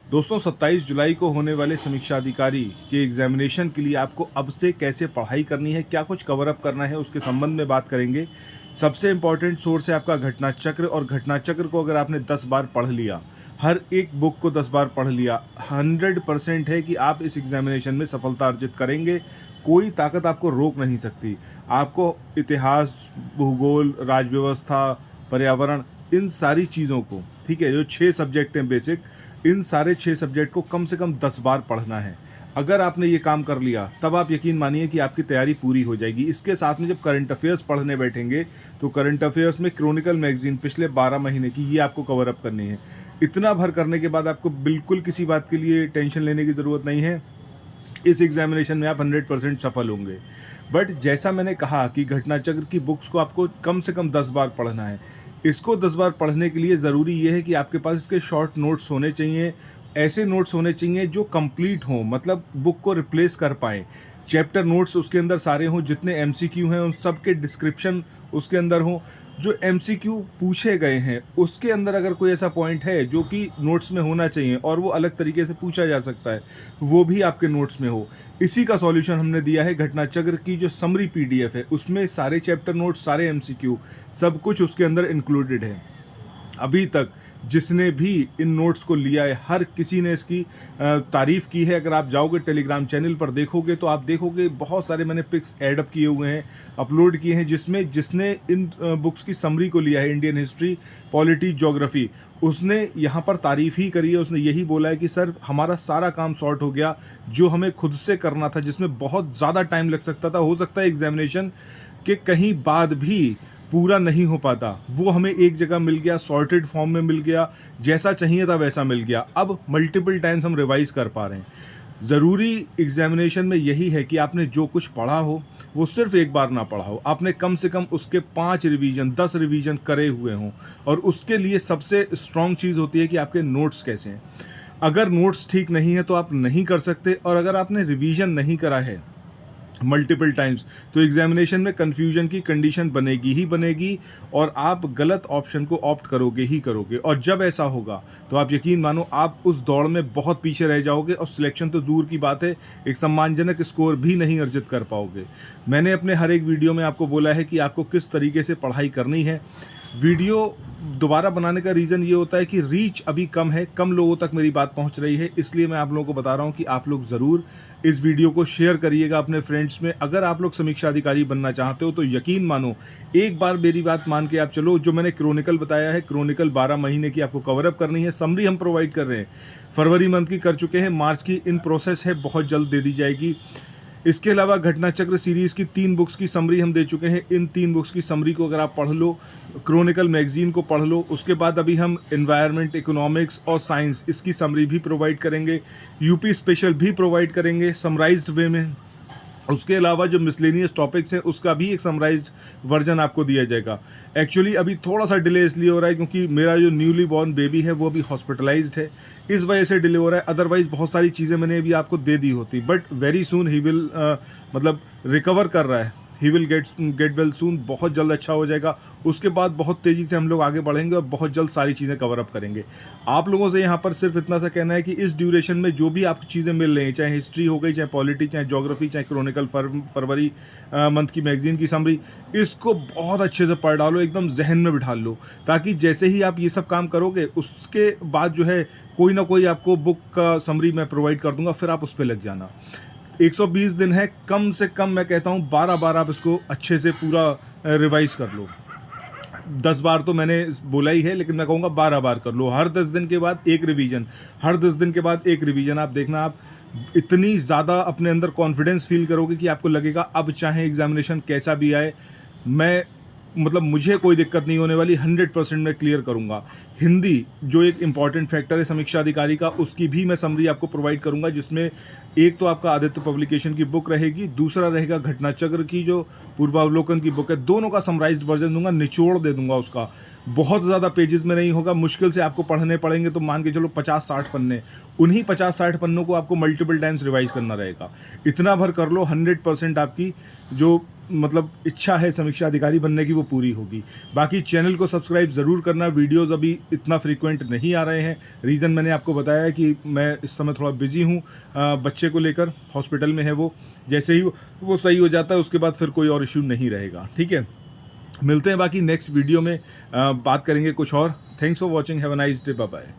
दोस्तों 27 जुलाई को होने वाले समीक्षा अधिकारी के एग्जामिनेशन के लिए आपको अब से कैसे पढ़ाई करनी है, क्या कुछ कवर अप करना है, उसके संबंध में बात करेंगे। सबसे इम्पॉर्टेंट सोर्स है आपका घटना चक्र, और घटना चक्र को अगर आपने 10 बार पढ़ लिया, हर एक बुक को 10 बार पढ़ लिया, 100% है कि आप इस एग्जामिनेशन में सफलता अर्जित करेंगे। कोई ताकत आपको रोक नहीं सकती। आपको इतिहास, भूगोल, राजव्यवस्था, पर्यावरण, इन सारी चीज़ों को, ठीक है, जो 6 सब्जेक्ट हैं बेसिक, इन सारे 6 सब्जेक्ट को कम से कम 10 बार पढ़ना है। अगर आपने ये काम कर लिया तब आप यकीन मानिए कि आपकी तैयारी पूरी हो जाएगी। इसके साथ में जब करंट अफेयर्स पढ़ने बैठेंगे तो करंट अफेयर्स में क्रॉनिकल मैगजीन पिछले 12 महीने की, ये आपको कवर अप करनी है। इतना भर करने के बाद आपको बिल्कुल किसी बात के लिए टेंशन लेने की ज़रूरत नहीं है। इस एग्जामिनेशन में आप 100% सफल होंगे। बट जैसा मैंने कहा कि घटना चक्र की बुक्स को आपको कम से कम 10 बार पढ़ना है। इसको 10 बार पढ़ने के लिए ज़रूरी ये है कि आपके पास इसके शॉर्ट नोट्स होने चाहिए। ऐसे नोट्स होने चाहिए जो कंप्लीट हों, मतलब बुक को रिप्लेस कर पाएँ। चैप्टर नोट्स उसके अंदर सारे हों, जितने एमसीक्यू हैं उन सब के डिस्क्रिप्शन उसके अंदर हों। जो एमसीक्यू पूछे गए हैं उसके अंदर अगर कोई ऐसा पॉइंट है जो कि नोट्स में होना चाहिए और वो अलग तरीके से पूछा जा सकता है, वो भी आपके नोट्स में हो। इसी का सॉल्यूशन हमने दिया है। घटना चक्र की जो समरी पीडीएफ है उसमें सारे चैप्टर नोट्स, सारे एमसीक्यू, सब कुछ उसके अंदर इंक्लूडेड है। अभी तक जिसने भी इन नोट्स को लिया है, हर किसी ने इसकी तारीफ़ की है। अगर आप जाओगे टेलीग्राम चैनल पर देखोगे तो आप देखोगे बहुत सारे मैंने पिक्स ऐड अप किए हुए हैं, अपलोड किए हैं, जिसमें जिसने इन बुक्स की समरी को लिया है, इंडियन हिस्ट्री, पॉलिटी, ज्योग्राफी, उसने यहाँ पर तारीफ़ ही करी है। उसने यही बोला है कि सर हमारा सारा काम सॉर्ट हो गया, जो हमें खुद से करना था, जिसमें बहुत ज़्यादा टाइम लग सकता था, हो सकता है एग्जामिनेशन के कहीं बाद भी पूरा नहीं हो पाता, वो हमें एक जगह मिल गया, सॉर्टेड फॉर्म में मिल गया, जैसा चाहिए था वैसा मिल गया। अब मल्टीपल टाइम्स हम रिवाइज़ कर पा रहे हैं। ज़रूरी एग्जामिनेशन में यही है कि आपने जो कुछ पढ़ा हो वो सिर्फ एक बार ना पढ़ा हो, आपने कम से कम उसके 5 रिवीजन, 10 रिवीजन करे हुए हों। और उसके लिए सबसे स्ट्रॉन्ग चीज़ होती है कि आपके नोट्स कैसे हैं। अगर नोट्स ठीक नहीं है तो आप नहीं कर सकते, और अगर आपने रिवीजन नहीं करा है मल्टीपल टाइम्स तो एग्जामिनेशन में कन्फ्यूजन की कंडीशन बनेगी ही बनेगी, और आप गलत ऑप्शन को ऑप्ट करोगे ही करोगे। और जब ऐसा होगा तो आप यकीन मानो आप उस दौड़ में बहुत पीछे रह जाओगे, और सिलेक्शन तो दूर की बात है, एक सम्मानजनक स्कोर भी नहीं अर्जित कर पाओगे। मैंने अपने हर एक वीडियो में आपको बोला है कि आपको किस तरीके से पढ़ाई करनी है। वीडियो दोबारा बनाने का रीज़न ये होता है कि रीच अभी कम है, कम लोगों तक मेरी बात पहुंच रही है, इसलिए मैं आप लोगों को बता रहा हूं कि आप लोग ज़रूर इस वीडियो को शेयर करिएगा अपने फ्रेंड्स में। अगर आप लोग समीक्षा अधिकारी बनना चाहते हो तो यकीन मानो, एक बार मेरी बात मान के आप चलो। जो मैंने क्रॉनिकल बताया है, क्रॉनिकल 12 महीने की आपको कवर अप करनी है। समरी हम प्रोवाइड कर रहे हैं, फरवरी मंथ की कर चुके हैं, मार्च की इन प्रोसेस है, बहुत जल्द दे दी जाएगी। इसके अलावा घटना चक्र सीरीज़ की 3 बुक्स की समरी हम दे चुके हैं। इन 3 बुक्स की समरी को अगर आप पढ़ लो, क्रॉनिकल मैगजीन को पढ़ लो, उसके बाद अभी हम एनवायरनमेंट, इकोनॉमिक्स और साइंस, इसकी समरी भी प्रोवाइड करेंगे। यूपी स्पेशल भी प्रोवाइड करेंगे समराइज्ड वे में। उसके अलावा जो मिसलेनियस टॉपिक्स हैं उसका भी एक समराइज वर्जन आपको दिया जाएगा। एक्चुअली अभी थोड़ा सा डिले इसलिए हो रहा है क्योंकि मेरा जो न्यूली बॉर्न बेबी है वो अभी हॉस्पिटलाइज्ड है, इस वजह से डिले हो रहा है। अदरवाइज बहुत सारी चीज़ें मैंने अभी आपको दे दी होती, but very soon he will मतलब रिकवर कर रहा है, he will get well soon, बहुत जल्द अच्छा हो जाएगा। उसके बाद बहुत तेज़ी से हम लोग आगे बढ़ेंगे और बहुत जल्द सारी चीज़ें कवर अप करेंगे। आप लोगों से यहाँ पर सिर्फ इतना सा कहना है कि इस ड्यूरेशन में जो भी आपको चीज़ें मिल रही हैं, चाहे हिस्ट्री हो गई, चाहे पॉलिटी, चाहे ज्योग्राफी, चाहे क्रॉनिकल, फरवरी मंथ की मैगजीन की समरी, इसको बहुत अच्छे से पढ़ डालो, एकदम जहन में बिठा लो, ताकि जैसे ही आप ये सब काम करोगे उसके बाद जो है कोई ना कोई आपको बुक का समरी मैं प्रोवाइड कर दूंगा, फिर आप उस पर लग जाना। 120 दिन है, कम से कम मैं कहता हूँ 12 बार आप इसको अच्छे से पूरा रिवाइज कर लो। 10 बार तो मैंने बोला ही है, लेकिन मैं कहूँगा 12 बार कर लो। हर 10 दिन के बाद एक रिवीजन, हर 10 दिन के बाद एक रिवीजन। आप देखना, आप इतनी ज़्यादा अपने अंदर कॉन्फिडेंस फील करोगे कि आपको लगेगा अब चाहे एग्जामिनेशन कैसा भी आए, मैं मतलब मुझे कोई दिक्कत नहीं होने वाली, 100% मैं क्लियर करूंगा। हिंदी जो एक इंपॉर्टेंट फैक्टर है समीक्षा अधिकारी का, उसकी भी मैं समरी आपको प्रोवाइड करूंगा, जिसमें एक तो आपका आदित्य पब्लिकेशन की बुक रहेगी, दूसरा रहेगा घटना चक्र की जो पूर्वावलोकन की बुक है। दोनों का समराइज्ड वर्जन दूंगा, निचोड़ दे दूंगा उसका। बहुत ज़्यादा पेजेस में नहीं होगा, मुश्किल से आपको पढ़ने पड़ेंगे तो मान के चलो 50-60 पन्ने। उन्हीं 50-60 पन्नों को आपको मल्टीपल टाइम्स रिवाइज करना रहेगा। इतना भर कर लो, 100% आपकी जो मतलब इच्छा है समीक्षा अधिकारी बनने की वो पूरी होगी। बाकी चैनल को सब्सक्राइब ज़रूर करना। वीडियोज़ अभी इतना फ्रीक्वेंट नहीं आ रहे हैं, रीज़न मैंने आपको बताया है कि मैं इस समय थोड़ा बिजी हूँ, बच्चे को लेकर हॉस्पिटल में है वो। जैसे ही वो सही हो जाता है उसके बाद फिर कोई और इशू नहीं रहेगा, ठीक है। मिलते हैं बाकी नेक्स्ट वीडियो में, बात करेंगे कुछ और। Thanks for watching, have a nice day, bye bye.